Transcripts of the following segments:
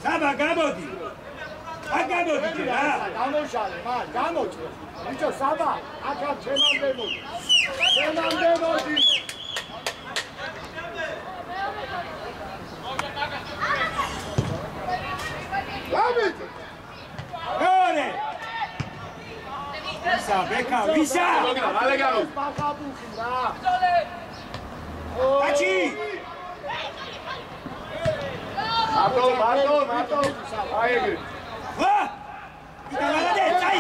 საბა გამოდი აგამოდი რა გამოშალე მაგ გამოჭე ბიჭო საბა აქა ჩემამდე მოდი გამეთ ორი ვისა ბეკა ვისა ალეგანო ბახაბუხი რა აჩი მარტო აი ეგრე ვა იტალადე წაი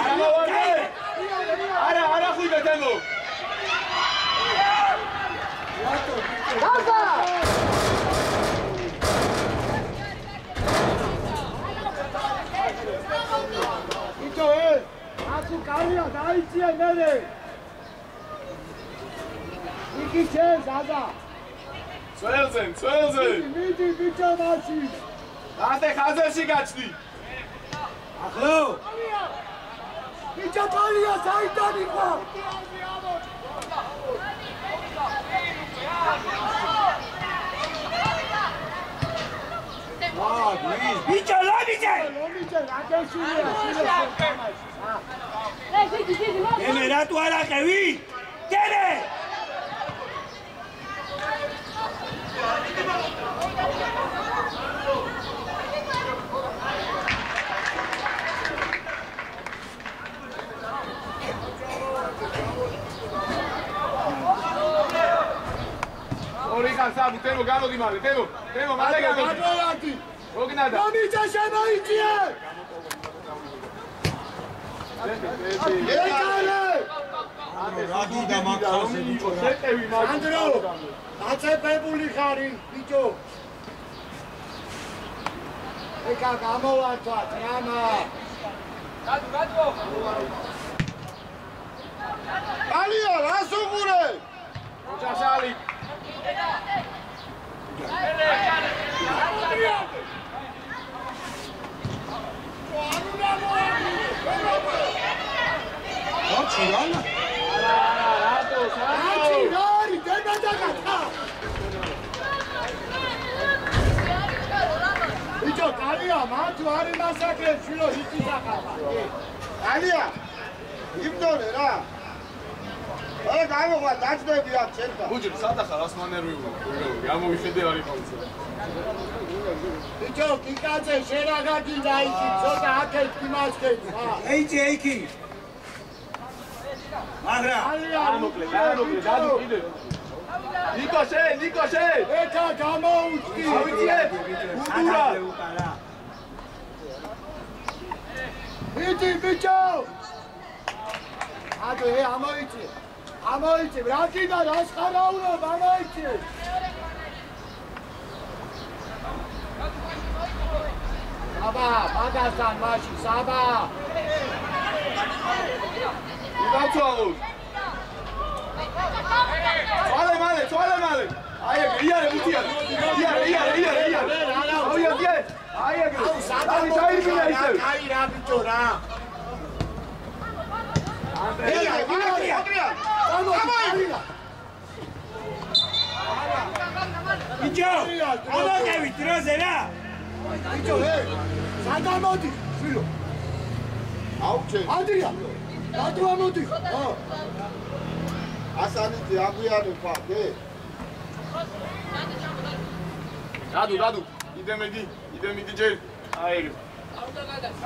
არა ხუიბე თემო გაზა იტო აკუ კალია დაიწია მერე იგი ჩენ გაზა წველზე მიდი ბიჭო მაშინ ათე ხაზებში გაჩდი ახლო ბიჭო კალია საიდან იყო ბიჭო ლომიძე ემე რატო არ აყევი დერე ორიკან საბუ თემო გამოდი მალე თემო მალე გამოდი მოგნადა მომიცა შემოიწიე რაგი და მაგხალზე ბიჭო შეტევი მაგ ანდრო დაწებებული ხარი ბიჭო ეკა გამოვარდვა დრამა გადო ალია რას უყურე ოჯახალი ოჩირანა რატო აჩი დემადაგა ბიჭო კალია მათუ არი მასაკრე შილო იწახაბა კალია იმდონე რა აი გამოვა დაჭდები აქ ჩემთან ბუჯი სადახა რას მანერვიულო გამოვიხედე არის ხოლმე ბიჭო კიკაძე შერაგაგი დაიჭი ცოტა აქეთ იმასკეთ ეიჭი ეიკი მაგრა გამოკლე დადუ კიდე ნიკოშე ეკა გამოუჭი ავიწიე უდურა ბიჭო ადო ამოიწი რაკი და რას ხარაულობ ამოიწი საბა მაგასთან მაშინ საბა იბაცვალო წვალე აი ეგ იარე მუთია იარე აი ეგ დაიბინა ისე აი რა ბიჭო რა ბიჭო ამოგევი დროზე რა ბიჭო სადამოდი შვილო აუჩე ანდრია რატო ამოდი ასანიტი აგვიანე ფაქე დადუ იდემედი ჯერ აი ეგ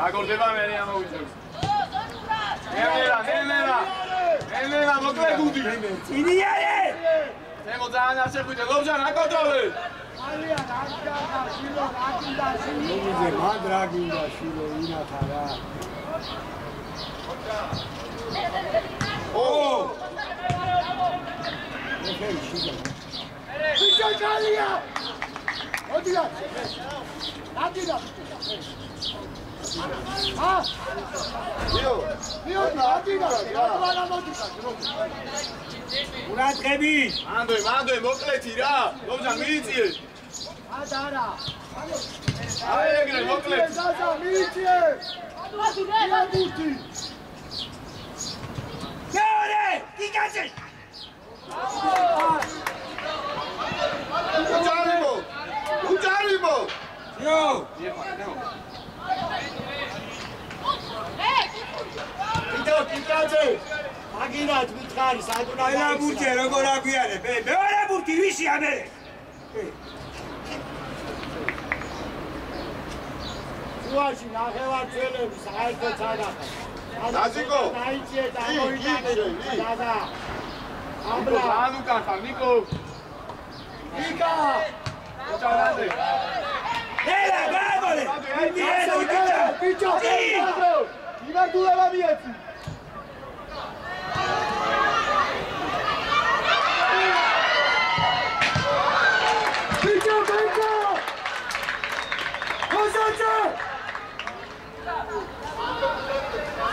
აგორდება მე ამოვიძებს ემერა მოკლე გუდი წინიარე თემო ძალიან არ შეხვიდე ლობჟან აკონტროლე ალია რაგინდა შილო ლომიძე მაგ რაგინდა შილო ინათა რა ბიჭო კალია ოდია ნადიდა მიო ნადიდა რა მოდიდა ურატყები მანდე მოკლეთი რა ლობჟან მიიწიე არა აი ეგრე მოკლეთი ზაზა მიიწიე მოდიდი მეორე კიკაძე ჯარიმო აგინათ მითხარი სადუნა ელა ბურთი როგორ აგვიანებ? მეორე ბურთი ვისია მე? შუაში ნახევარ ძველები საერთოდ სადახა. დაზიკო. დაიჭიე და მოიტანე დადა. აბლა ანუკა ხარ ნიკო. ნიკა. ჩავდე. ელა გაგოლე. ბიჭო. იმართულა მიეცი. ბიჭო ბიჭო. ხოსაჭე.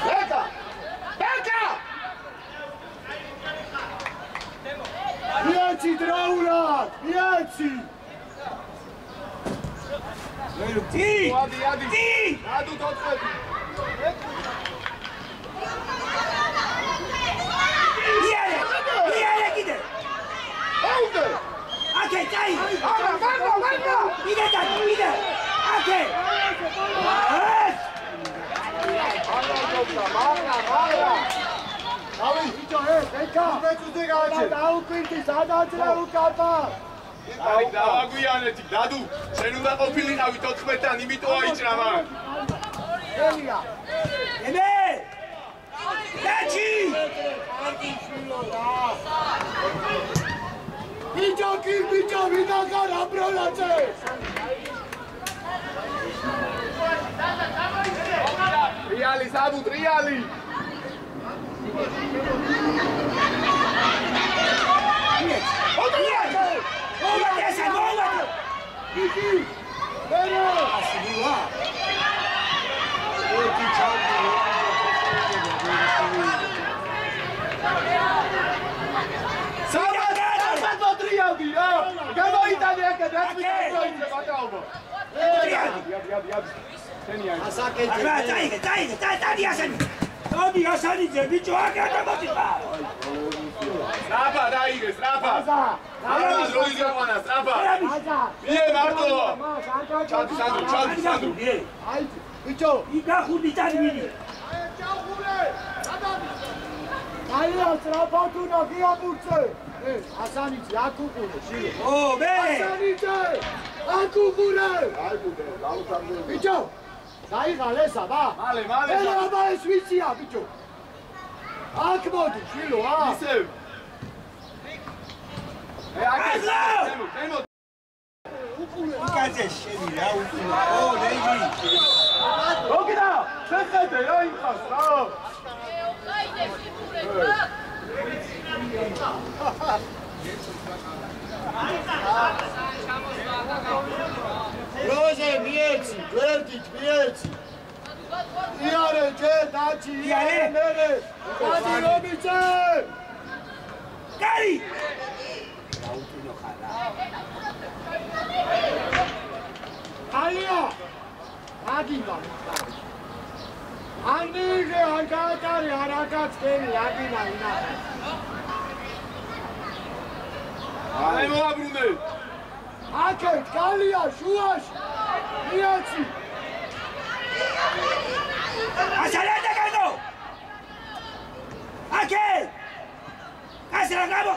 ბეკა. ბეკა. მიეცი დრაულად. მიეცი. დი! ადი. დადუ თოთხმეტი. იარე კიდე. აუდე. აკე წაი. მაგა. კიდე. აკე. მაგა. ავი ბიჭო ბეკა. მეწუდი გააჩე. დაუკვირდი სადაძრა უკაბა. აი დავაგვიანეთი დადუ შენ უნდა ყოფილიყავი 14-დან იმიტომ აიჭრა მაგ ელია ემე დაჩი ბიჭო ვინაგარ აბროლაძე რეალი საბუ რეალი Iki! Bere! Asiliwa! Oti chauki! Sabad potriyabi, ha! Gamoitane akad, atmikroitse bataoba. Asake Asani! Tobi Asani, bicho akata motiva! Strapa, daigre, strapa! Strapa, droizi awana, strapa! Ie, marto! Čadu, Sandro! Ajde, bicho! Iga hudi tadmini! Ajde, strapatuna, gija burce! Asanici, akukure, šile! O, be! Asanici! Akukure! Bicho! Daigale saba! Male! Ele aba es vizia, bicho! Ak modu, šilo, ha! Isev! Temo! Იკაზე შენი რა უკუნა. ო, ლეგი! Ogida! Შეხედე, რა იმხავს, რა! როზე მიეცი, გვერდით მიეცი. იარე, ჯე, დაჩი, იარე, მერე. გადი რომიძე! კარი! ალია! აგინა. ანიგე, ანგატარი, არაგაცკენი, აგინა, ინა. აი მოაბრუნე! აკეთ, კალია, შუაში. მიეცი. ასალადა გადო! აკე! ასლა გამო!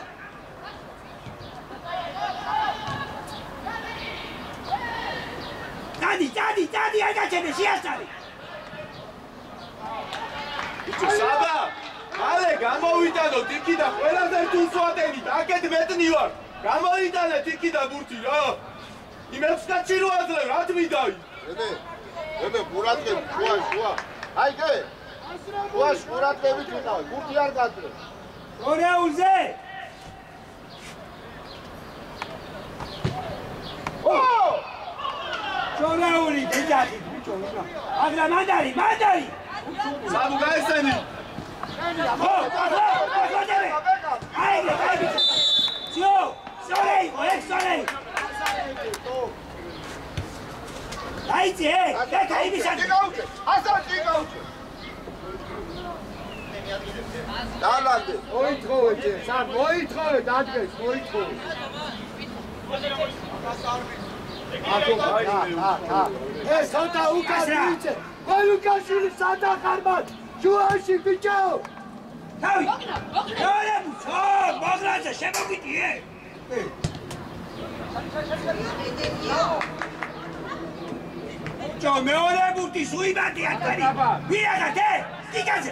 დადი, აგაჩენე შეასწარი! ბიჭო, საბა! მალე გამოვიტანო ტიკი და ყველაზე რთულს ვატენით, აკეთ მეტნი ვარ! გამოიტანე ტიკი და ბურთი, რა! იმებს კაცი რო აძლევ, რა თმიდაი! ებე, ბურატკები, შუა. აიგე! შუაში ბურატკებით ვიყავი, ბურთი არ გაძლევ. ორეულზე! შორეული ბიჭი, ბიჭო, აგრა მანდარი! საბუ გაესენი! აიგე! სორეი! აიძე! დაკა იმისაკი! ასაკი გაუჩე! დალანდე! მოითხოვე ჯე, სამ მოითხოვე, დადგეს, მოითხოვე. ეს ხოთა უკას ვიცე. ყველუკაში სადა ხარბად. შუაში ბიჭო. თავი. მეორე ბუთო, მოგრაძე, შემოგვიდიე. ჯო მეორე ბუთი სუიბატია თქვენი. ვიღათ სტიკაზე.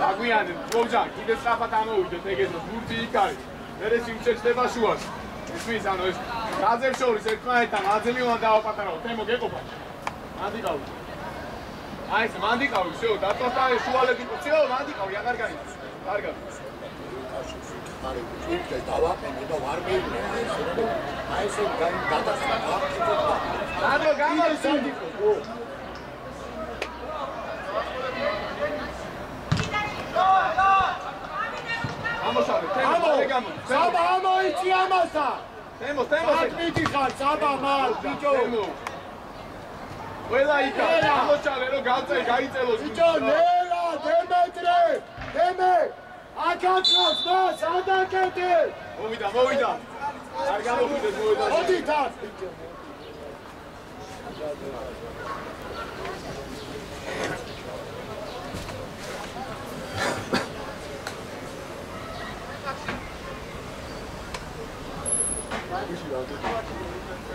აგვიანე, გოჯან, კიდე სწრაფად ამოვიდეთ ეგეც ბურთი იქ არის. მერე სიმწეცდება შუას. ისმის ანუ ეს გაზებს შორის ერთმანეთთან აძლევან დავაპატარავთ. თემო გეყოფა. მანდიკავი. აი ეს მანდიკავი, всё, დაწოხდა შუალები, всё, მანდიკავი, აღარ გაიწევს. კარგად. არის თვითონ დავაყენე და ვარ მეუბნე. აი ესე გადასწრა გავაკეთებ. დადო გამარჯვებული. ამოშალე, თემო, გამო. საბა ამოიწი ამასა. თემო. აკმიდი ხარ, საბა მარ, ბიჭო. ყველა იქა, ამოშალე რომ გაიწელოს. ბიჭო, ნელა, დემეტრე, დემე. აკაცოს მას, ადაკეთე. მოვიდა. არ გამოვიდეს მოვიდა. მოდი თავს, ბიჭო.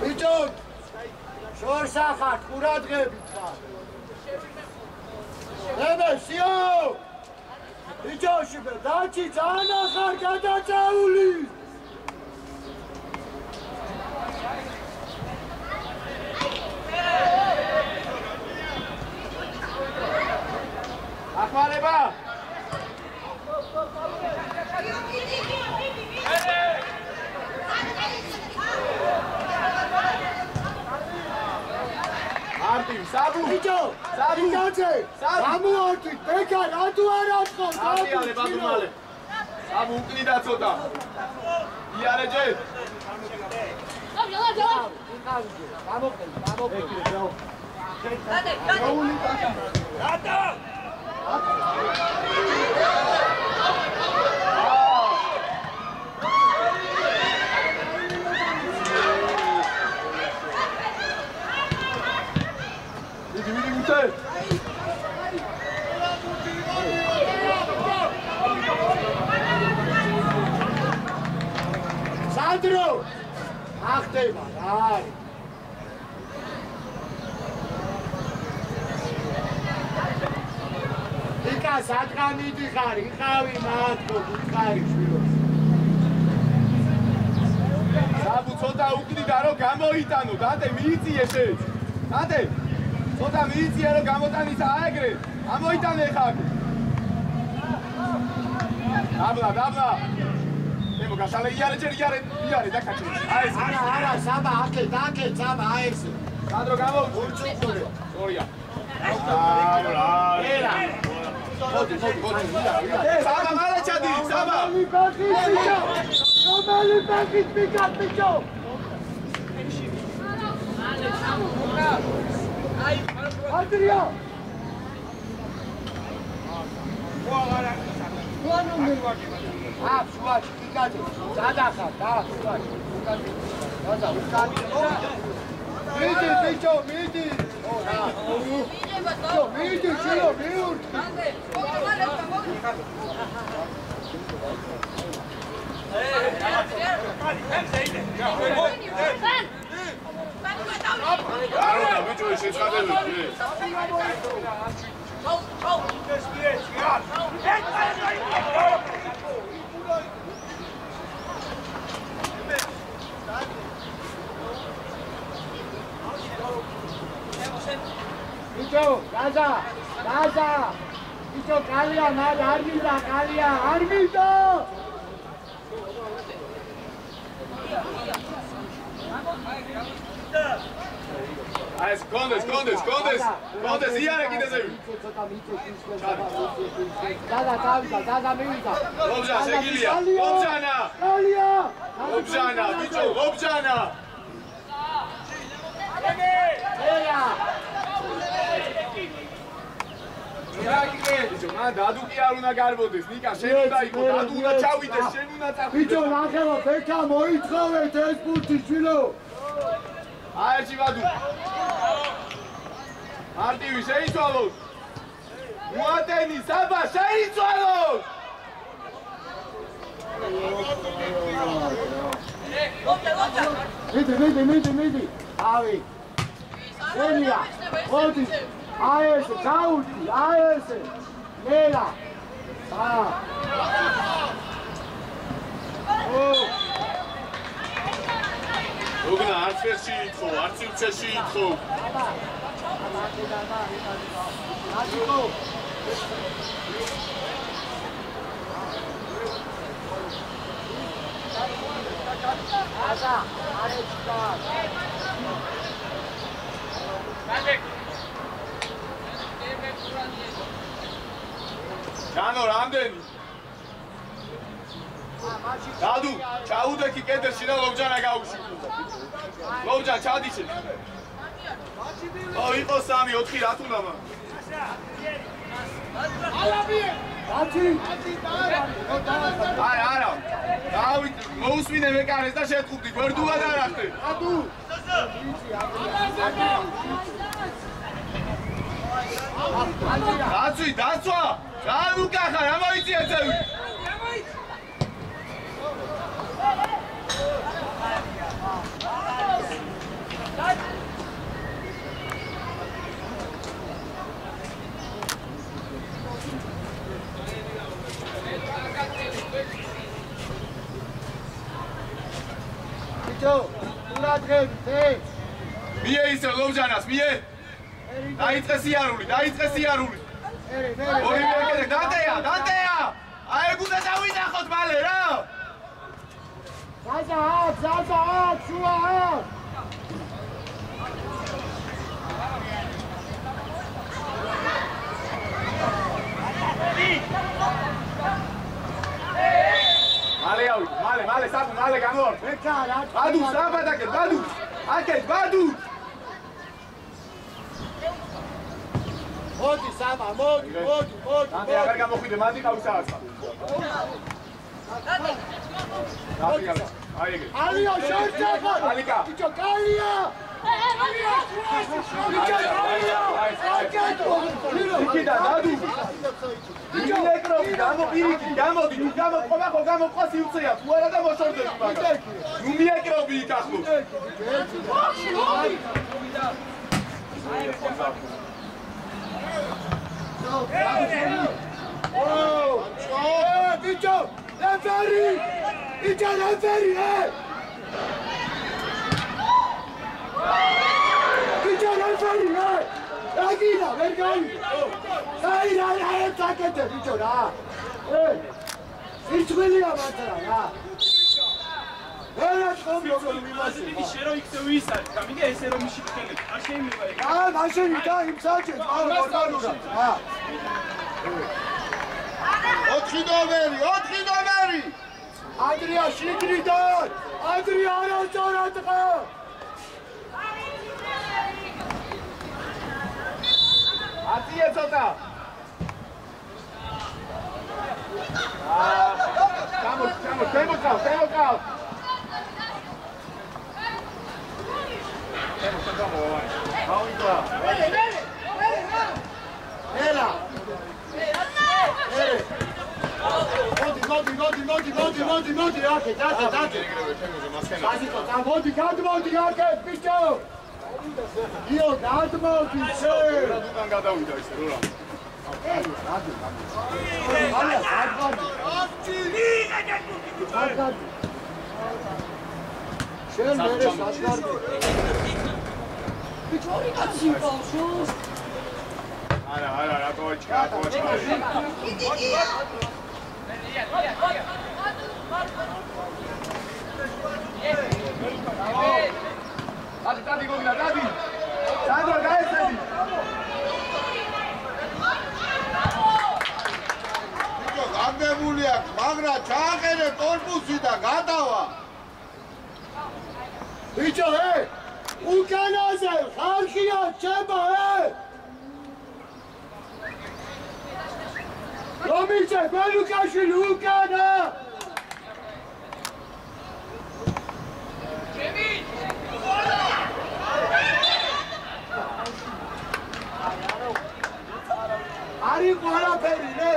ბიჭო, შორს ახარ, ყურადღებით ხარ. ებე, სიო! ბიჭო, შიფე, დაჩი, ძალიან ახარ გადაწეული. ახმარება! არტიმ, საბუ! ბიჭო, ბიჭოძე, გამოორთვით, ბეკა, რატო არ აწყობ? არტიალე, ბაბუმალე. საბუ უკნიდა ცოტა. იარეჯე. სანდრო, ახტება რა არის? იკა სადღან მიდიხარ, იყავი მათქო, იყარი შვილო. საბუ ცოტა უკნიდა რომ გამოიტანო, დადე მიიწიე შენ. დადე. ცოტა მიიწიე რომ გამოტანის აეგრე. ამოიტანე ხა. დაბლა. თემო გასალე იარე დაკაჩე. აი ეს არა, საბა, აკეთ, საბა, აი ეს. სადრო გამოუწურე. სორია. ერა. მოდი. საბა მალე ჩადი, საბა. რომელი ბაკის ბიჭო. ანდრია. შუაში, კიკაძე, სადახარ, შუაში, უკანი. დაძა, უკანი. მიდი, ბიჭო, მიდი. მიდი შილო მიურთ არა ბიჭო შეცხადებული ბიჭო გაზა ბიჭო კალია მაგ არ მინდა კალია არ მინდა აი ეს კონდეს იარე კიდე ზევი დადა მივიდა ლობჟან შეგილია ლობჟანა კალია ლობჟანა ბიჭო ლობჟანა ეა ბიჭო მან დადუ კი არ უნდა გარბოდეს ნიკა შენ უნდა იყო დადუ უნდა ჩავიდეს შენ უნდა წახვიდე ბიჭო ნახევა ბექა მოითხოვეთ ეს ბურთი შვილო აი ჩივადუ მარტივი შეიცვალოს მოატენი საბა შეიცვალოს მიდი ავი ენია ოდი აი ესე ჩაუდი აი ესე ნელა ოგნა არც შეიტყო არც შეიტყო აზა არეჩკა ჯანო რამდენი დადუ ჩაუდექი კედელში და ლობჯანა გაუშვი ლობჯან ჩადიშე იყო 3-4 რა თუნდა მაგ აი არა დავით მოусვინე მეკარეს და შეტყუდი გვერდულად არ ახდე დადუ დაცვა რა უკახა რა მოიწია ძევი ბიჭო ურადღები თე მie ისე ლობჯანას მie დაიწყე სიარული ორი მეკეთე დანტეა აი გუნდა დავინახოთ მალე რა ზაზა შუა მალე ავიდე მალე საკუ მალე გამოვარ ბექა რა ბადუ საბადაკე ბადუ აკეთ ბადუ მოდი სამა მოდი დანტე აღარ გამოხვიდე მანდი ყავს საათს აი ეგრე ალია შორტა ალიკა ბიჭო კალია იქიდან დადუ მიკროფონი გამოპირიკი გამოდი თუ გამოყვა სიუცეა თუ არა და მოშორდები მაგას ნუ მიკროფონი იქ ახლოს ბიჭო ლეფერი ბიჭო ლეფერი აგინა ვერ გაი აი რა ეთაკეთე ბიჭო რა სიჩხილია მართლა რა ვერა ხომ როგორ მიმასი შენ რო იქ ვისარ გამიგე ესე რომ მიშიქნები არ შეიძლება ეგ მაშინ და იმ საჭე ნორმალურად რა 4 ნომერი ანდრია შიგრიდან ანდრია არასწორად ყო ატია ცოტა თემოქავ გავიდა მოდი, აკეთ, დაწე. ასიკო, მოდი, გადმოდი, აკეთ, ბიჭო. იო, გადმოდი, შე. უკან გადავიდა ისე რა. შენ მერე საშგარდი. ბიჭორი კაციმპალშოს. არა, რატოჩკა. დადი გოგნა, დადი. სანდრო გაეცედი. ბიჭო, გამდებული აქვს, მაგრამ ჩააყენე კორპუსი და გადავა. ბიჭო, უკანაზე ხალხია ჩემო, რომიჩე, გველუკაშვილი უკანა. არის ყველაფერი, ნე?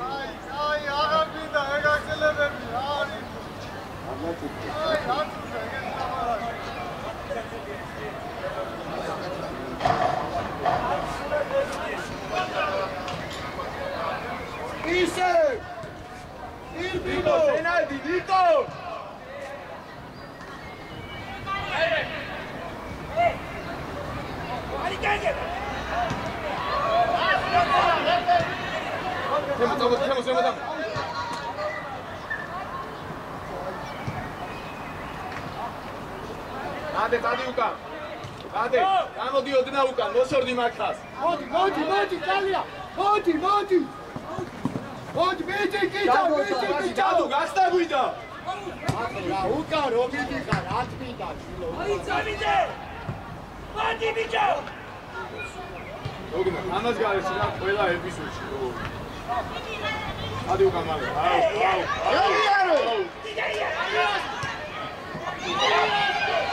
აი, აღარ მინდა ეგაგზელებები, არის. აი, ატუშა, ეგეთი დამარაგე. ისე! ირბინო! შენადი, ნიკო! შემო. დადი უკან. დადი, გამოდი ოდნა უკან, მოსორდი მაგას. მოდი, კალია. მოდი, მეტი კიდა. დადო, გასტაგვიდა. რა, უკან რომ მიდიხარ, ათმინდა შილო. აი, წავიდე! მოდი, ბიჭო! გოგნა, ამას გარეშე რა ყველა ეპიზოდში. დადი უკან მაგა. აუ.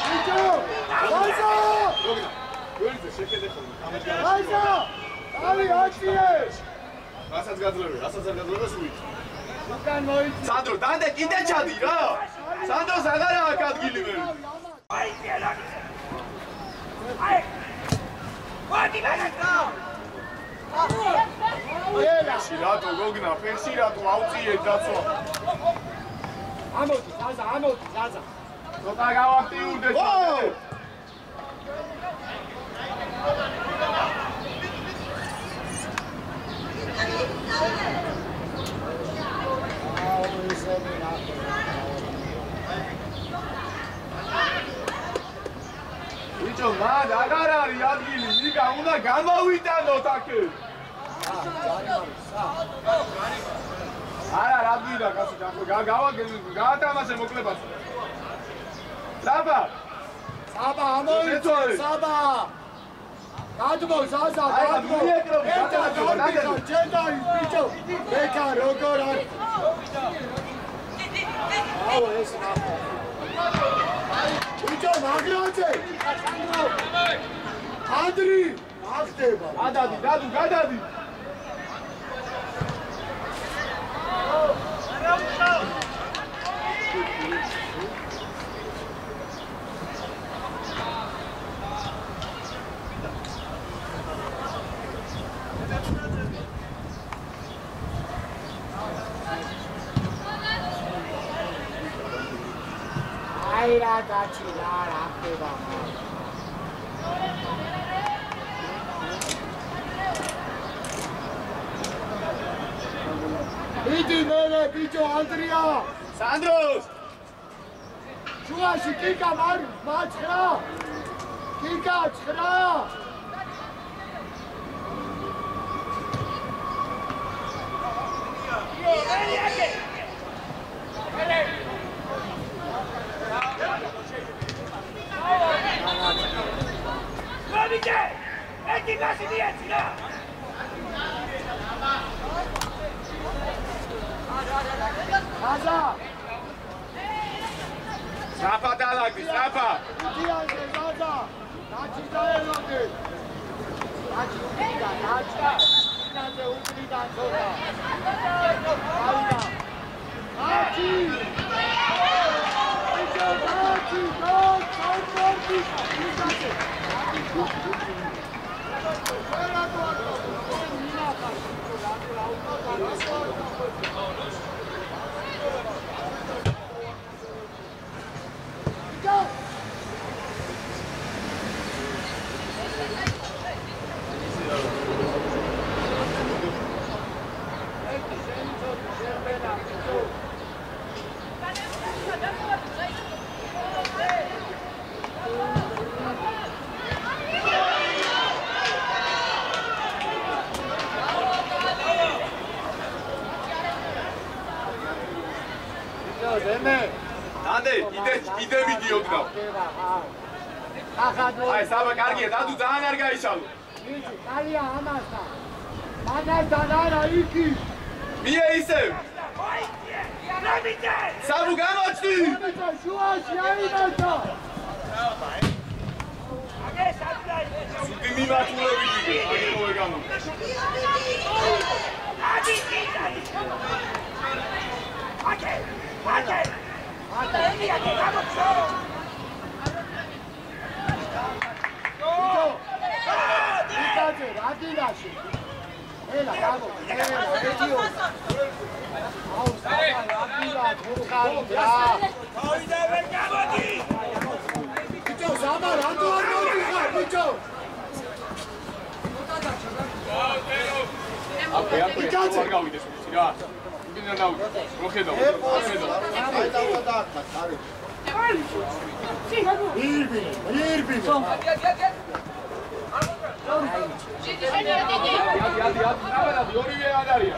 ბიჭო! ვაზა! გოგნა, გველზე შეხედე ხოლმე, ამას გარეშე. ვაზა! აი, აკიე! რასაც გაძლევე, სულით. უკან მოიწი. სანდრო, დადე კიდე ჩადი რა. სანდროს აღარა აქვს ადგილი მე. აი, გელა! აი! მოდი, მაგა! ფერში რატო გოგნა, ფერში რატო აუწიე დაცვა. ამოდი, ზაზა. ცოტა გავაქტიურდე. ბიჭო, მაგ აღარ არის ადგილი, მიგა უნდა გამოვიტანოთ აქ. არა, რა გინდა კაცო, გაათამაშე მოკლებას. საბა, ამოიწე, საბა. გადმო, ზაზა, გადმო. ჯედაი, ბიჭო. ბეკა როგორ არის? აუ, ეს რა. ბიჭო, მაგრაცე. ანდრი, აღდება. გადადი. აი რა გაჩილა რა ხდება. იდი მერე ბიჭო ანდრია. სანდროს. შუაში კიკა მაჩხრა. კიკა ცხრა. Robite! Eti gasi dietira! Აზა! Strapa dalagdi, strapa! დიანე ზაზა! დაჭი დაელოდე! დაჭი. კაპიტანზე უკრიდან ცოტა. აჩი! აჩი, ანდე, იდე მიდიოდა. აი, საბა კარგია, დადუ ძალიან არ გაიშალო. იცი, კალია ამასთან. მაგასთან არა იქი. მie ისევ. საბუ გამოჩდი. შუაში აიმართა. სუდი მიმართულებით აგეროვე გამო. Radinashi. Ela, bravo. Ela, Etio. Au, Radina, Bukhara. Bicho, Sama, Radu, bicho. აბე, არ გავიდეს ვიცი რა. იმენა დავიდე. მოხედავ. ორივე ადარია.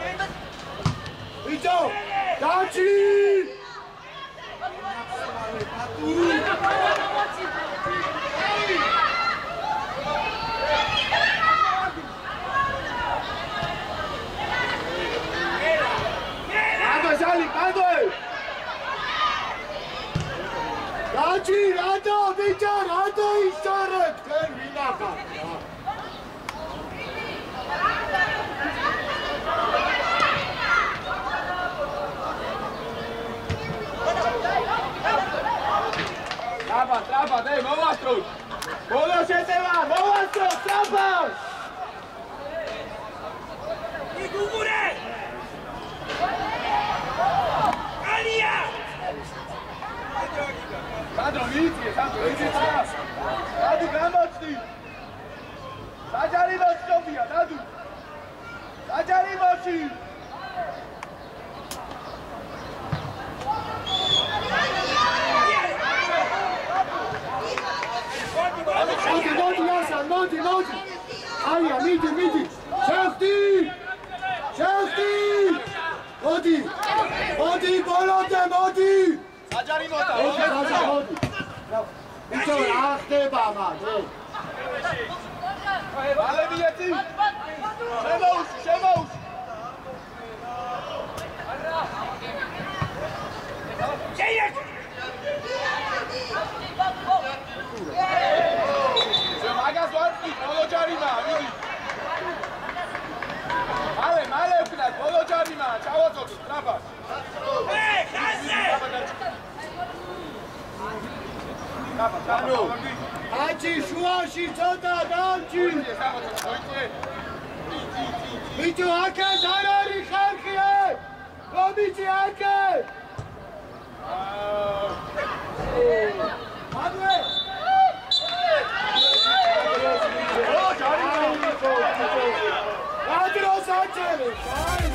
Bicho, Dachi! Dachi, Rado, bicho, Rado, istorek, ten vinaka. Trapa, dai, mostro! Bolo șeteva, mostro, trapa! Igugure! Alia! Sandro, Mitri! Dadu, გამოჩდი! საჯარივო სოფია, დადუ! საჯარივოში! Modi. Aia, midi. Șefti! Modi, bolote, Modi! საჯარივოთა, Modi. Bicho, რა ხდება მაგ? ვალებიეთი! შემოუში! მაგას ვარწი, ბოლო ჯარიმა, მიდი. მალე ვკდათ, ბოლო ჯარიმა, ჩავაწოდოთ, ტრაბას. ანუ, აჩი, შუაში ცოტა დამჭი. ბიჭო, აქეთ არ არის ხალხი, რომიცი აქეთ. მადლე. Adros Angeles!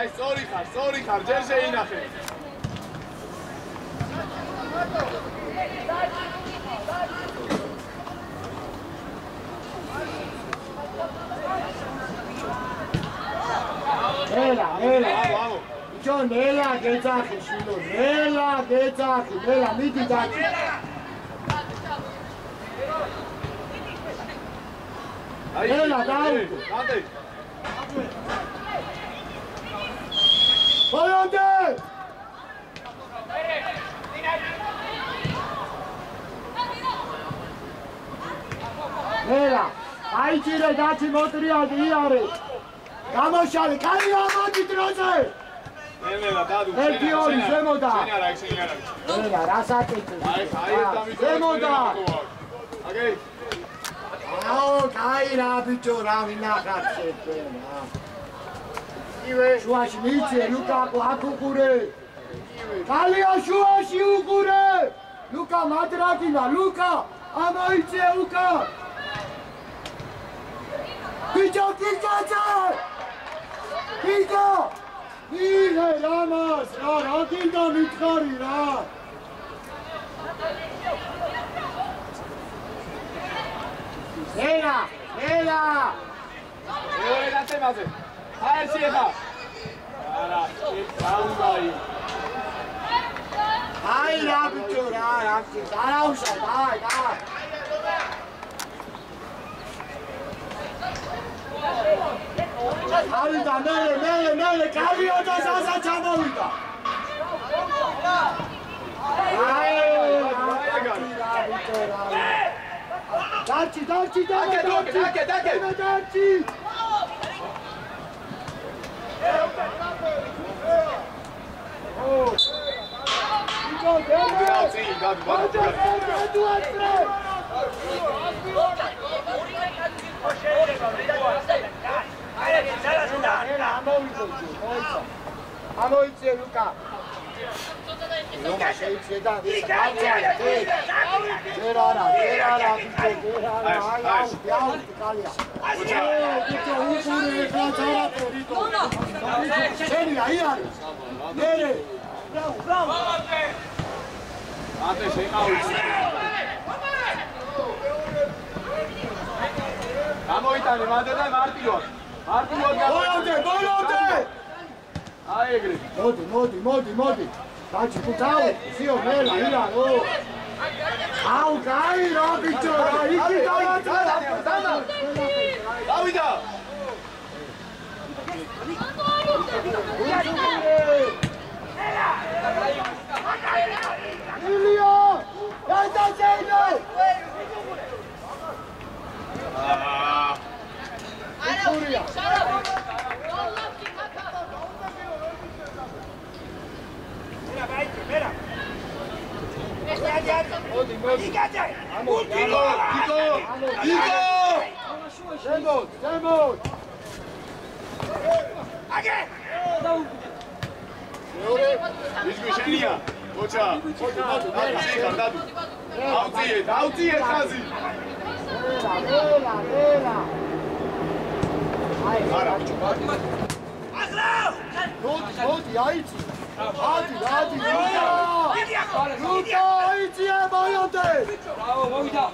აი, სწორი ხარ, ჯერ შეინახე. ნელა ბიჭო ნელა გეძახი შილო ნელა გეძახი ნელა მიდი დაჭი ნელა დაუჭი ბოლონდე ნელა აიჭირე დაჭი მოტრიალდი იარე გამოშალე, კანი ამოდი დროზე! ნელა დადუ. ერთი ორი ზემოდა. შენი არა, შენი არა. ნელა, რასაკეთე? აი, დამიწევ. ზემოდა. აგე. აო, კაი რა ბიჭო, რა ვინახარ შეფენა. ივე, შუაში მიცე, ლუკა აკუყურე. კალია შუაში უყურე. ლუკა მადრაკინა, ლუკა, ამოიწე უკა. ბიჭო, კიკაჭე! Იგო! იღე რამას, რა გინდა მითხარი რა. ნელა! ორი დაწემაზე. აერში ეხა. არა, დაუნდაი. აი რა ბიჭო რა, არაუშა, დაი. ავიდა მელე კავიო და სასა ჩამოვიდა დაჭი დაჭი ამოიწე ლუკა შეიცე და გამოიტანე მანდე და მარტივად. ბოლომდე! აი ეგრე. მოდი. დაჭი თუ დაუ, სიო ნელა, ილარო. აუ, კაი რა ბიჭო, რა იქი დავიდა. ილია! დაიძინო! Victoria! Mira! Demo! ისგუშენია, ოჩა. დაუწიე ხაზი. ნელა. არა, მოდი, აიცი. ადი, ლუკა, აიცი, მოიოდე. ბრავო, მოვიდა.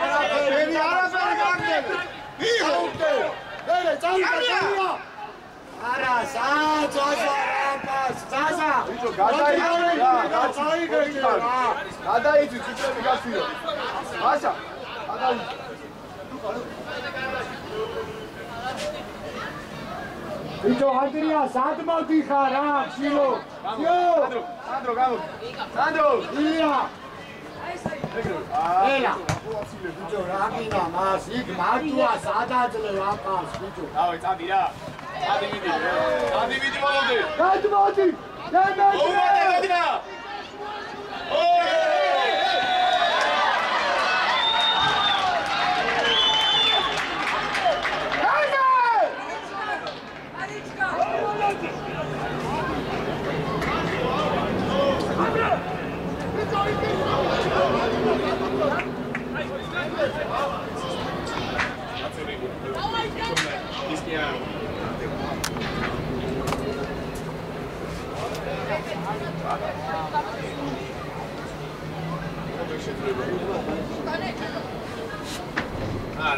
არაფერი გაგდები. ვიღოთ. მერე წავიდა. არა, ზაზა. ბიჭო, გადაიწი, ცუცები გასვიო. აშა, გადაიწი. ბიჭო, ანდრია, სად მოდიხარ რა, შილო? სანდრო, გამო. სანდრო, ილია. ნელა. ბიჭო, რა გინდა მას, იქ მარტოა სადაძლე ვაფას, ბიჭო. დავი, წადი რა. წადი მიდი მოვიდე. გადმოდი. მოდი რა.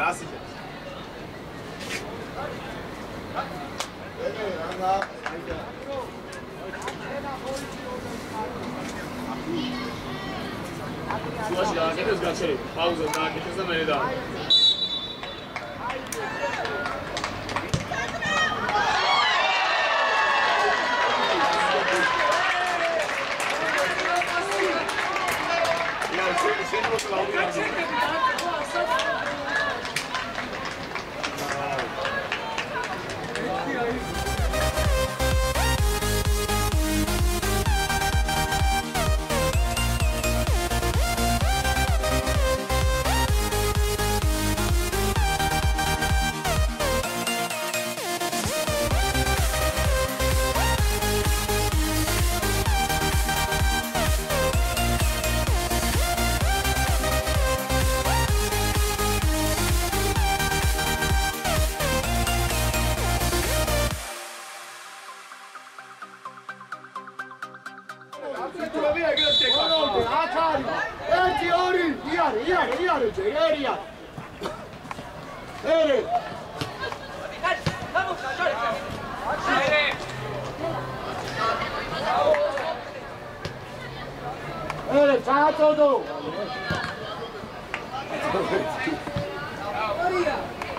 რასიძე. სულაში გააკეთეს გაჩერება. პაუზა დააკეთეს და მე და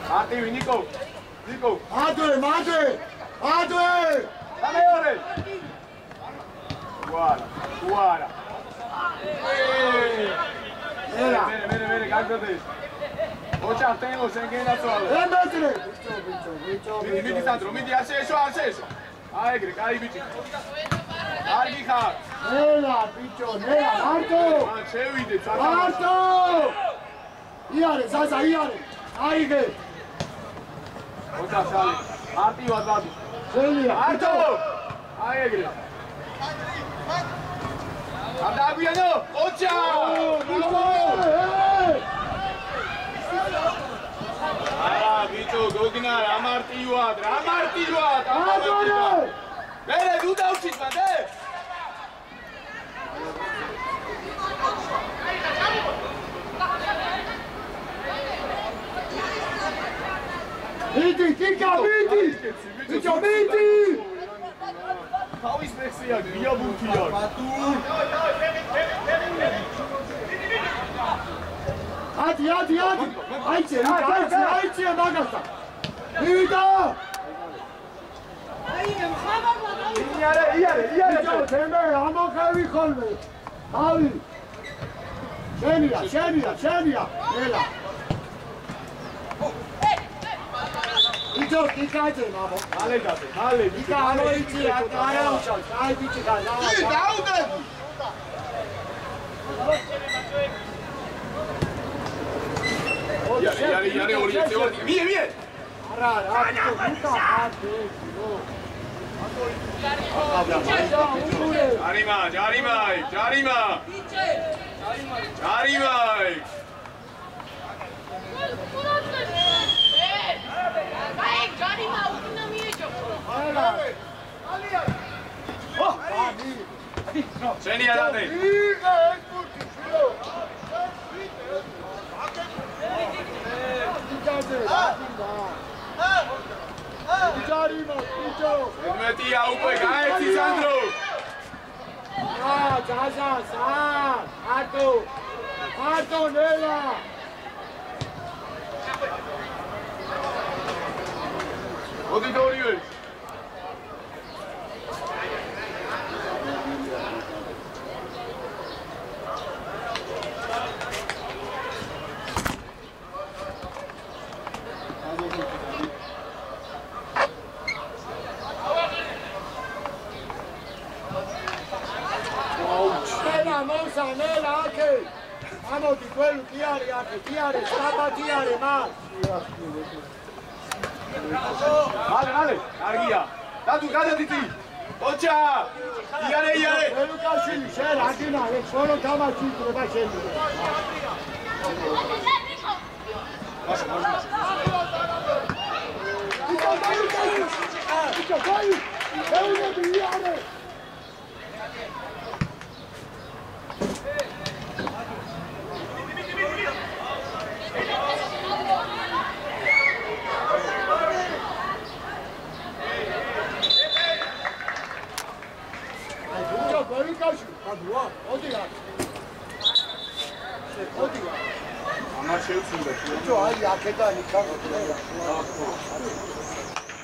Ativi, Nico! Nico! Adue! Camaiore! Guarda! Bene, cagate! Ocha, tengo, se che da solo! Midi Sandro, midi acceso! Aegre, cari bici! Argi kha! Nela, bicho, nela, Marco! Chevide, Marco! Iare, Sasa, iare! Aige! Ocha, sale! Arti vadadi! Celia, Arto! Aegre! Andaguiano! Ocha! Bicho, Gogina, Amartiuat! Bene, tu da uccis, mate! Viti, Kika, viti! Bicho, viti! How is Mexia? Via Bukia! Adi! Aici, magasa! Vida! Iare! Bicho, teme, amo kavi kolme! Avi! Xenia! Nela! Bicho, Kika, mamo! Male! Kika, aloici, akara uçak! Ay, bicho, დაუდები! Iare, oriente! Mie! Jarima! Xenia, date! Metia upe, gaeci, Sandro! Arto, Nela! Auditorius! Nela, anche! Amo di quello, tiare, stappa, ma! Male, Argia! Datu, cadati! Ocha! Iare! Luca Scilli, c'era, anche no, solo Camaci, va scendere! გაში. გადვა. მოდი რა. მოდი რა. ამას შევწუნდა. ბიჭო, აი აქედან იქა.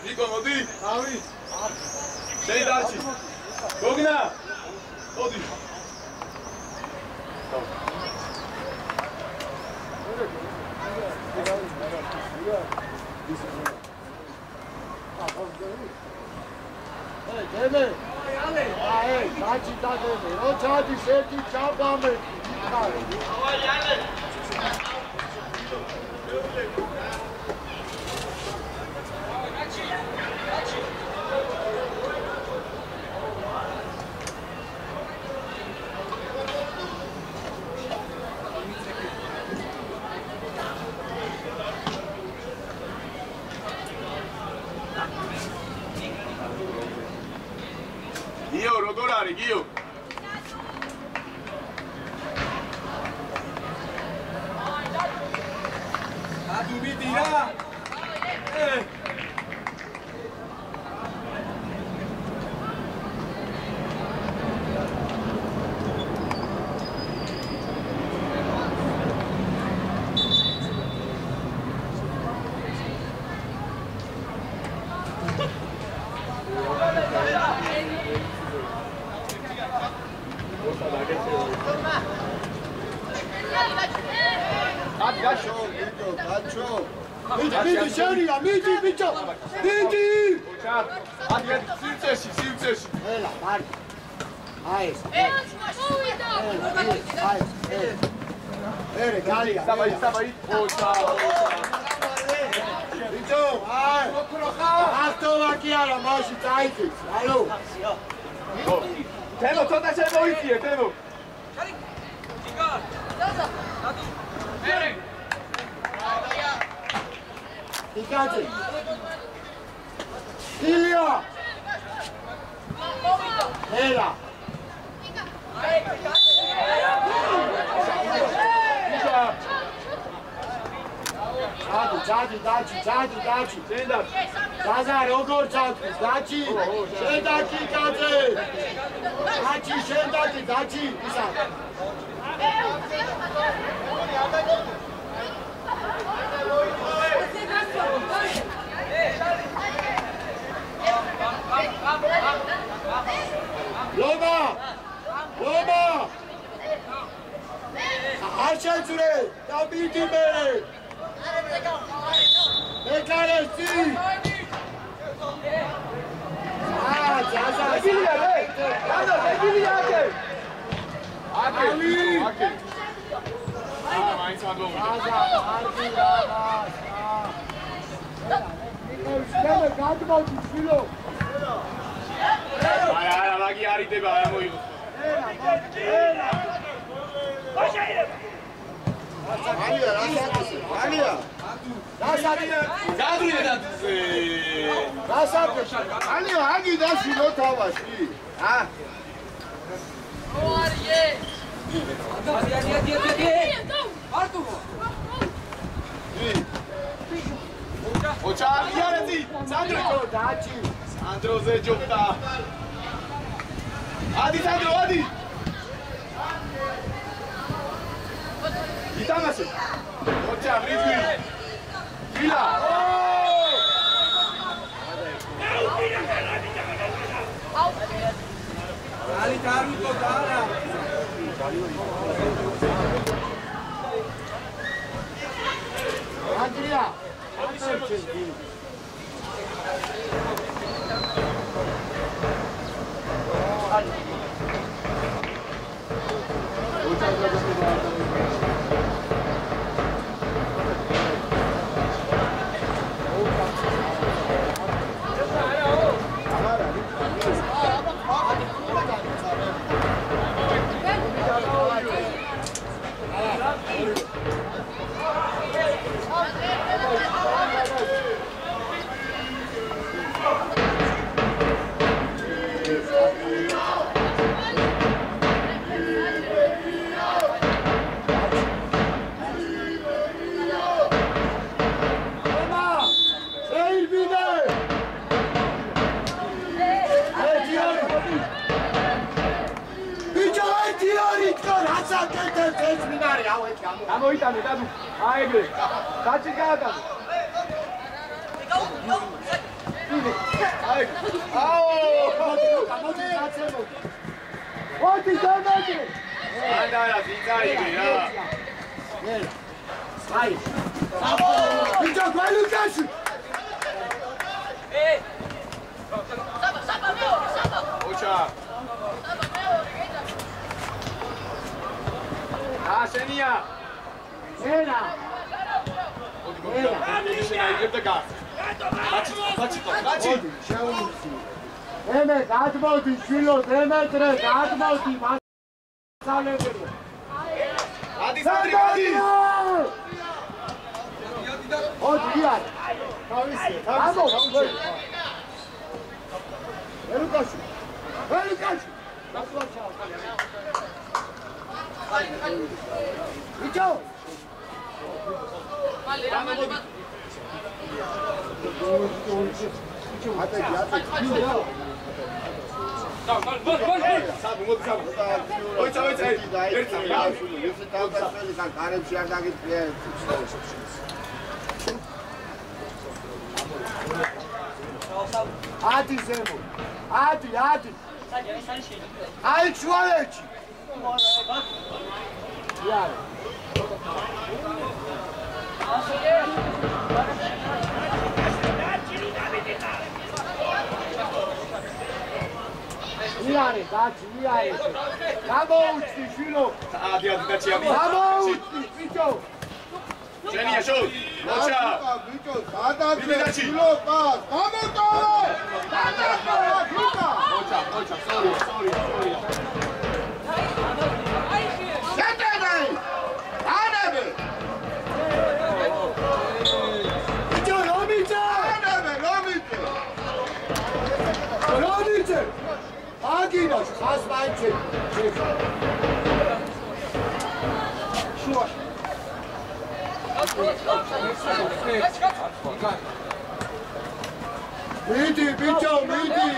ნიკო, მოდი. ავი. შეი დარჩი. გოგნა. მოდი. დემე. აი, გაჩი დადემე. რო ჩადის ერთი ჩავდამე. იქარი. გიო, როგორ არის, გიო? აბუ მიდი რა. მიდი შენია, მიდი ბიჭო. მიდი. ადი სიუცეში. ელა, მარი. აი ეს. ერე, გალია. საბაი. ოჩა. ბიჭო, აი. ახტოვა კი არა, მაშინ წაიწიც. ალო. თემო, ცოტა შემოიწიე, თემო. იკაძე. ილია. ელა. ჩადი, დაჩი. დაზა როგორ ჩადის, დაჩი. შედაკი კაძე. დაჩი, შედაკი, დაჩი, ისა. ლობა. არ შეძრე, დაბიდი მე. ეკარეთი. ჯაზა. ეგილია აკე. მაინც ამბობ. გადმოდი შილო. არა, მაგი არიდება, მოიღო. ალია. გადრიდე და ალია, აგი დაშილო თავაში. ოჩა, იარეთი, სანდრო, დაჩი. სანდროზე ჯობდა. ადი სანდრო, ადი. იტამაშე. ოჩა, რიძვი. დილა. ალი კარუტო დაარა. ანდრია. გასაკეთებ ეს მინარი, აუ ეს გამოიტანე დადუ. აი ეგრე. დაჭი გაატანე. აი. აუ! გამოდი გაცემო. ოდი დამაჯე. ანდარა ძიძაიგი რა. ნელ. აი. ბიჭო გვალუკაში. ოჩა. აშენია. ენა. გაჩი. ემე გადმოდი შვილო დემეტრე გადმოდი მასალებია. ადი სანდრი ადი. ოდია. თავისი. ელუკაში. ბიჭო. ადი ზემო. ადი. აი ჩვალეჩი. იარე. იარე, დაჩი, იარე. გამოუჩი შვილო. ადი დაჩი ადი. გამოუჩი ბიჭო. შენია შო. მოჩა. ბიჭო, სადაც შვილო პას. გამოტოვე. მოჩა, სორი. შეტენაი. ანები. ბიჭო, რომიძე. აგინოს ხას მაინცე. შუა. მიდი ბიჭო, მიდი.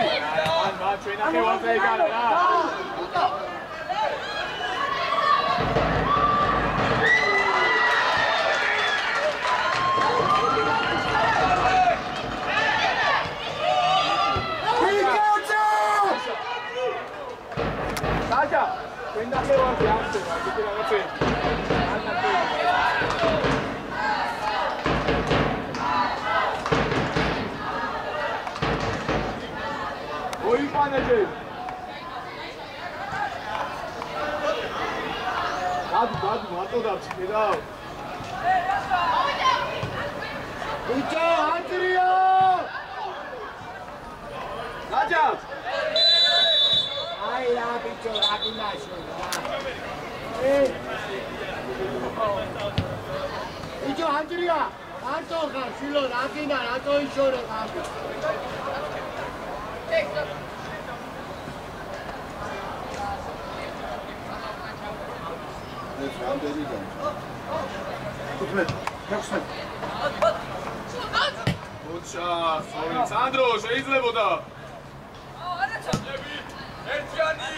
ან ჩვენ ახევანზე იგარა რა. Saja, ჩვენ ახევანზე ახსევა, იგი რაღაცე. ოიპანეჯე. დადუ, მატოდავს კიდე. ბიჭო, ანდრია! საჯა! აი რა ბიჭო, რა გინაშო რა. ბიჭო, ანდრია, მარტო ხარ, შვილო, რა გინა, რატო იშორე ხარ? ეს რამდენი გამო? 15. ოჩა, სორი, სანდრო, შეიძლებოდა. ერთიანი.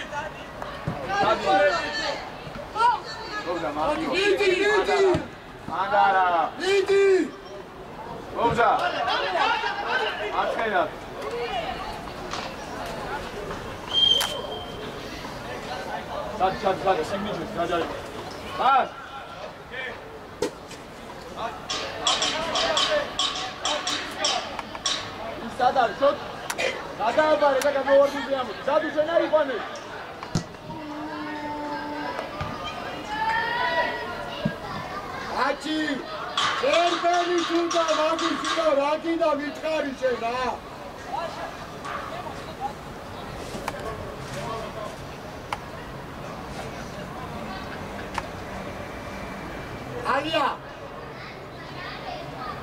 მიდი. ანდარა. მიდი. მოუძა. აცხენად. სად სიმიჯეს გაჯარი. ბას. ისადა შოთ. გადააბარე და გამოვარდიზე ამოდი. სადუ შენ აიყვანე. აჩი, ერბენი თუნდა მაგიჩო, რა გინდა მითხარი შენ რა. ალია.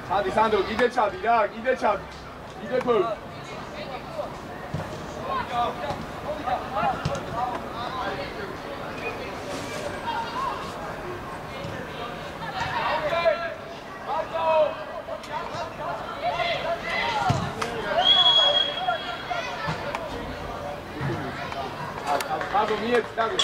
ჩადი სანდრო, კიდე ჩადი რა, კიდე ჩადი. კიდე ხო. Dago, მიეც, დაგო.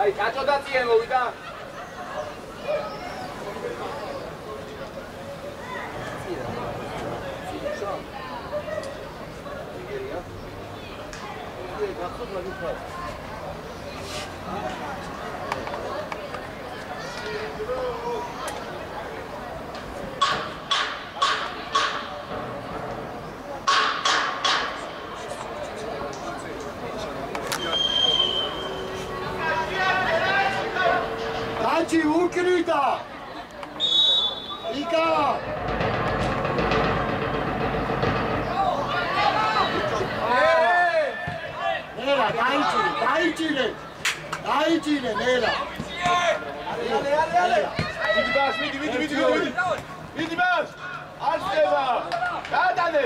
აი, კაჭოდაცია მოვიდა. Daci, ukrita! Ika! Nela, dai-cile! Nela! Vidi baš! Arsteva! Dadane!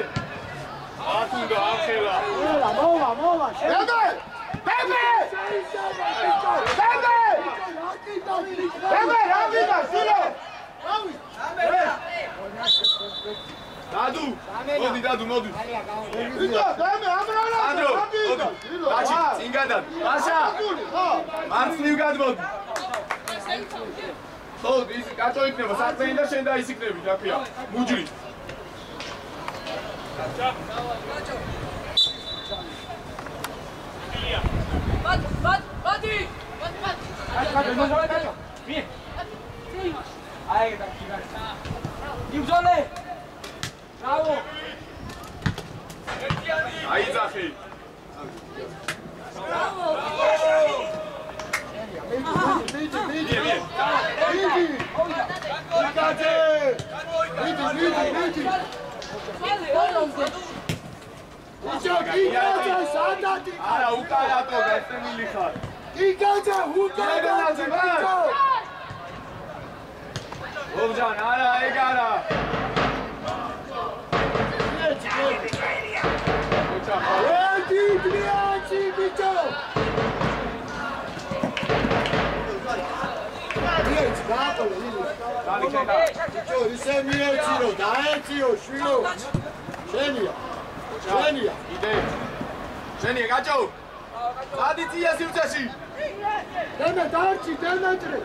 Atuda, Arsteva! Nela, mova! Bebe! Ravida, silo! Dadu! Modi! Andro! Daci, წინგადან! Pasa! მარცხნივ გადმოდი! ხო, ის კატო იქნება, საქმენი და შენ დაისიქნები, რა ქვია, მუჯრი. Bati! Ai, Zachi! Ara, ukarato, găstemili xar. Bobjan, ara, egara. ისე მიეცირო, დაეციო, შვილო. შენია. შენია, გაჭო. ადიცია სივრცეში. დემეტრე.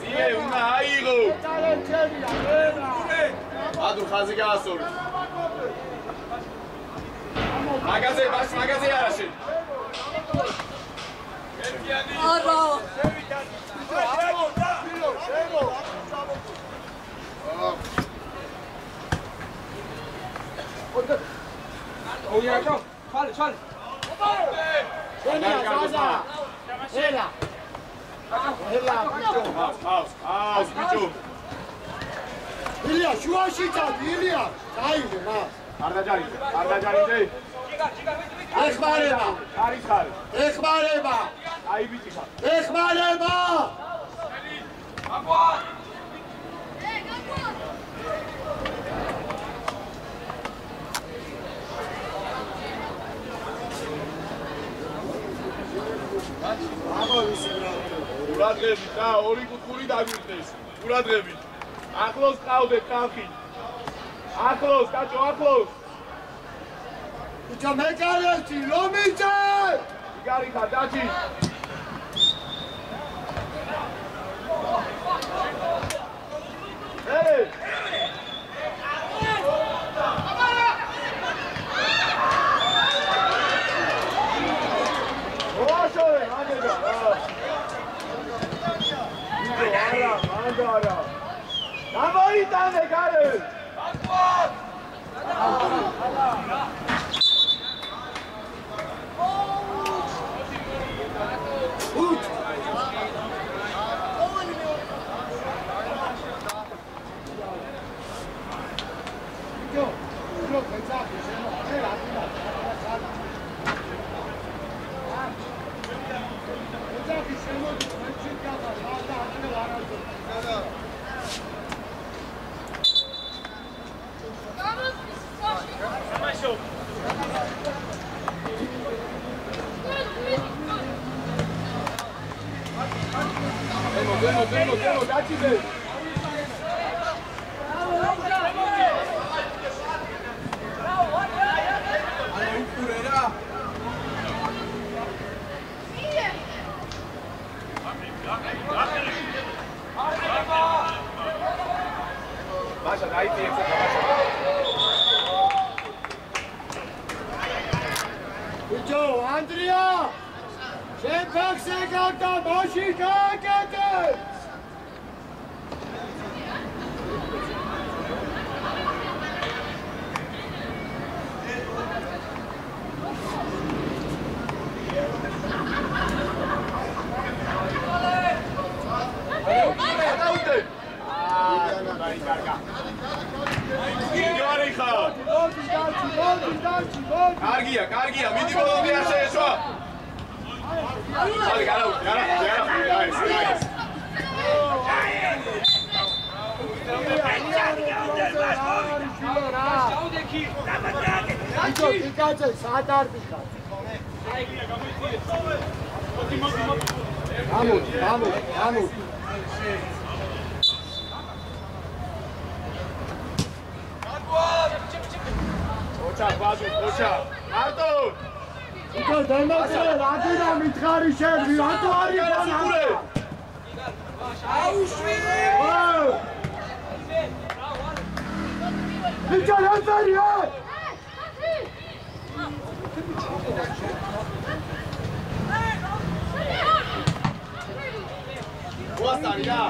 ძიე, უნდა აიღო. ადუ ხაზი გაასწორი. მაგაზე არა შენ. არა. Aus, bicho. ილია, შუაში წავ, ილია. დაიღე მას. არ დაჯარი. ეხმარება. არის ხარ. ეხმარება. აი ბიჭი ხარ. ეხმარება. აბა. ურადღები და ორი კუთხური დაგვირდეს. ურადღები. ახლოს ყავდეთ ხალხი. ახლოს, კაჭო, ახლოს. ბიჭო, მეკარეთი, ლომიძე! იგარი ხარ, დაჭი. Hey! იტანე გარე. Demo, dacci-le! Vasha, dai, Pietro, Vasha. Bicho, Andrea! Şefak Segal'da başı kakete! Კარგია, მიდი ბოლომდე არ შეეშვა. Hadi gara. Nice. Bicho, dikkat saat arbitra. Vamos. Ocha. Artur! Bicho, demase, radira mitkhari shevri, rato ari bana. Bicho, lazari hai. Boa ya.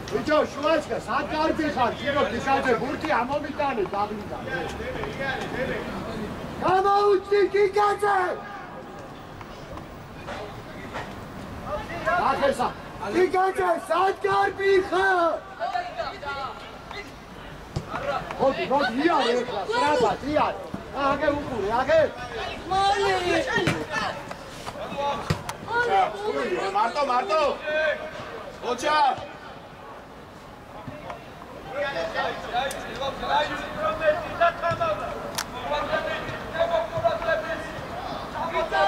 Bicho, შუაშკა, სად გარბიხარ, ჯირო გიშაძე ბურთი ამომიტანე დაბლიდან. გამოუჩი გიგაძე! ახესა, გიგაძე, სად გარბიხარ? მოდი, იარე ეხლა, სრაბად, იარე. აგე უყურე, აგე. მარტო. ოჩა.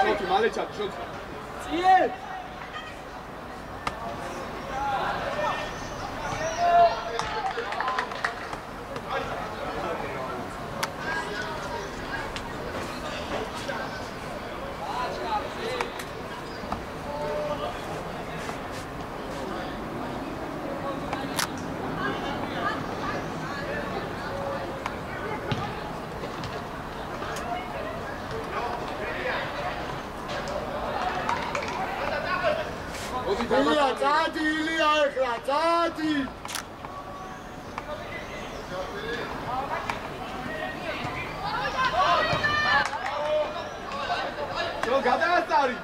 Шоки, мале чак, шоки. Циет! Ilya ეხლა, წადი! ჯო გადაასწარი!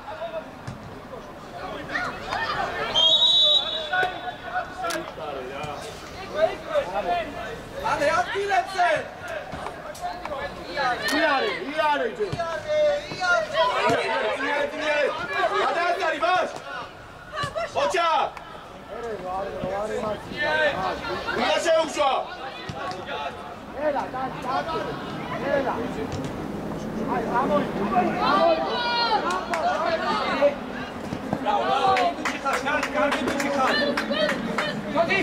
Ale atpiletse! იარე ჯო! გადაასწარი ბას! ოჩა! ვიდა შეუშვა! ელა, დაჭა! ელა! აი, ამოი! Cadê?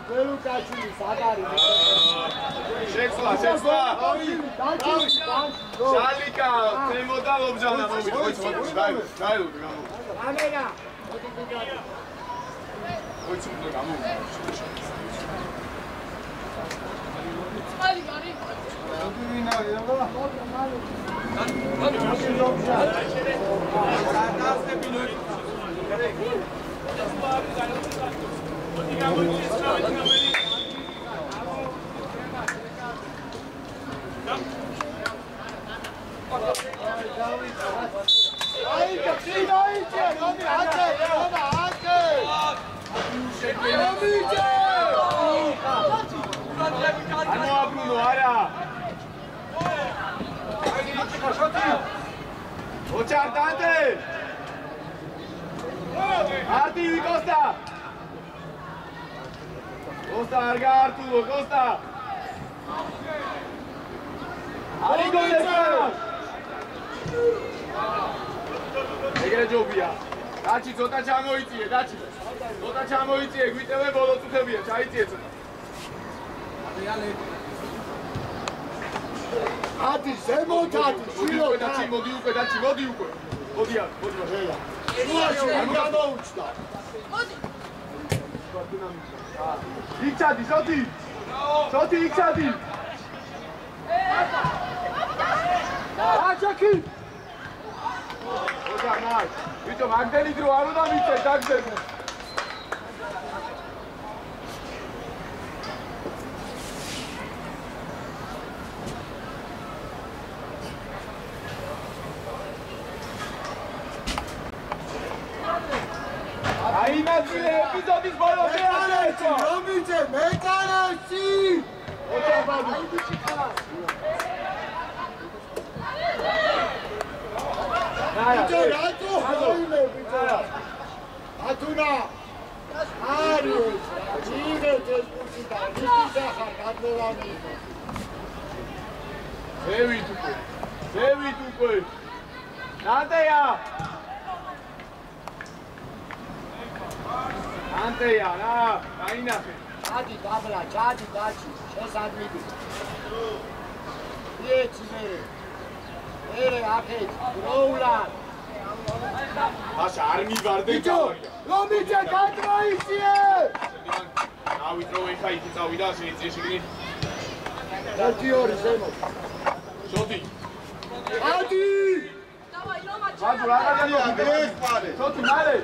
ველუკაჩი სადარი შეცვლა შალიკა თემოდა ლობჟანა მოვიდა დაილუდი გამო ამერა ოიცი გამო წყალი გარი Bruno, olha! O Ciardante! Artivi Costa! Costa, larga Arturo, Costa! Arrigo Desano! Egre Giovia! Daci, zota ჩამოიწიე, daci! Zota ჩამოიწიე, გვიტევე ბოლო წუთებია, ჩაიწიე ცოტა. ათი ზემოთათი შილო მოდი უკვე მოდი შელა არ გამოუჩნდა იქცადი სოთი იქცადი აჩაკი ოდა მაგ ვიტო მაგდენი დრო არ უნდა მიწე დაგზერნე აიმაცილე ეპიზოდის ბოლომდე მეცანაში რომიძე მეცანაში ოთაბადი ბიჭო რატო ხოიმე ბიჭო ათუნა არის ჯიგეთ ეს კურსი და ის ახარ გადმოვანი ზევით უკვე ნატეა ანტეა რა დაინახე ადი დაბლა ჯადი დაჩი შესადმიდი იეცი მერე აკეთ გროულა აშა არ მივარდე ბიჭო რომიძე გადმოიწიე ავიტრო ეხა იქ წავიდა შეიძლება შეგნი 1-2 ზემო შოთი ადი დავაი რომა ბაძო რა გადაგიახე ეს პარე შოთი მალე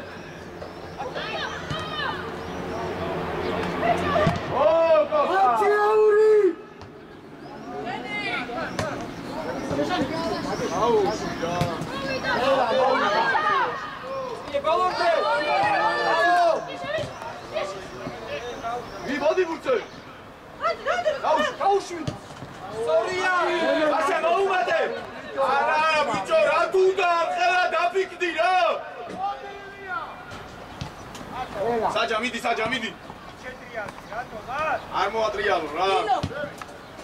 ო კოსტა აციური აუ შიდა ბოლომდე ვიბოდი ბურცე გაუშვი სორია აშა მოუმატე არა ბიჭო რა თუნდა ხელა დაფიქდი რა საჯა მიდი არ მოატრიალო რა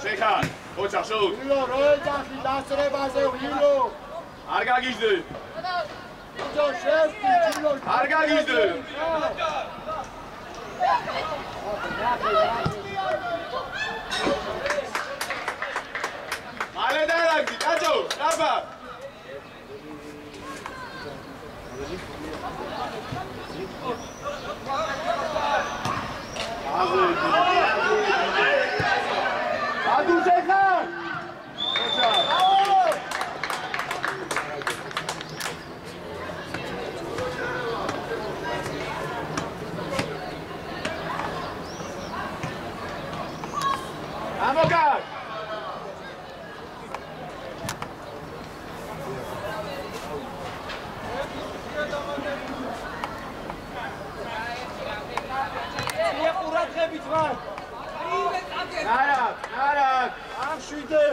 შეხარ ოჩა შოუ ვილო როეჯახი დასრებაზე ვილო არ გაგიჟდე ბიჭო შეფი ვილო არ გაგიჟდე მალე დარაგდი კაჭო დაბა ადუ შეხარ ოჩა ამოგარ ყურადღებით ვარ ნარაკ აღშვიდე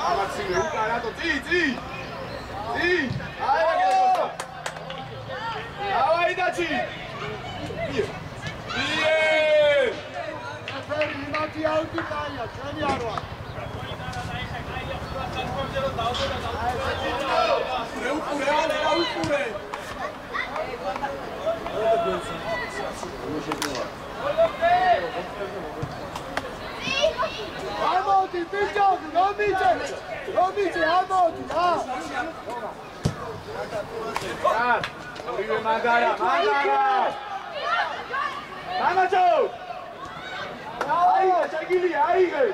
ამაცილე უკარატო წი აი გეკოსტა დავაი დაჩი ფერი იმათი აუდიტაია ჩვენი არ ვარ მურე. ამოდი ბიჭო, რომიძე, ამოდი, ორივე მაგარა. მამაჩო! აიღე, შეგილია, აიღე!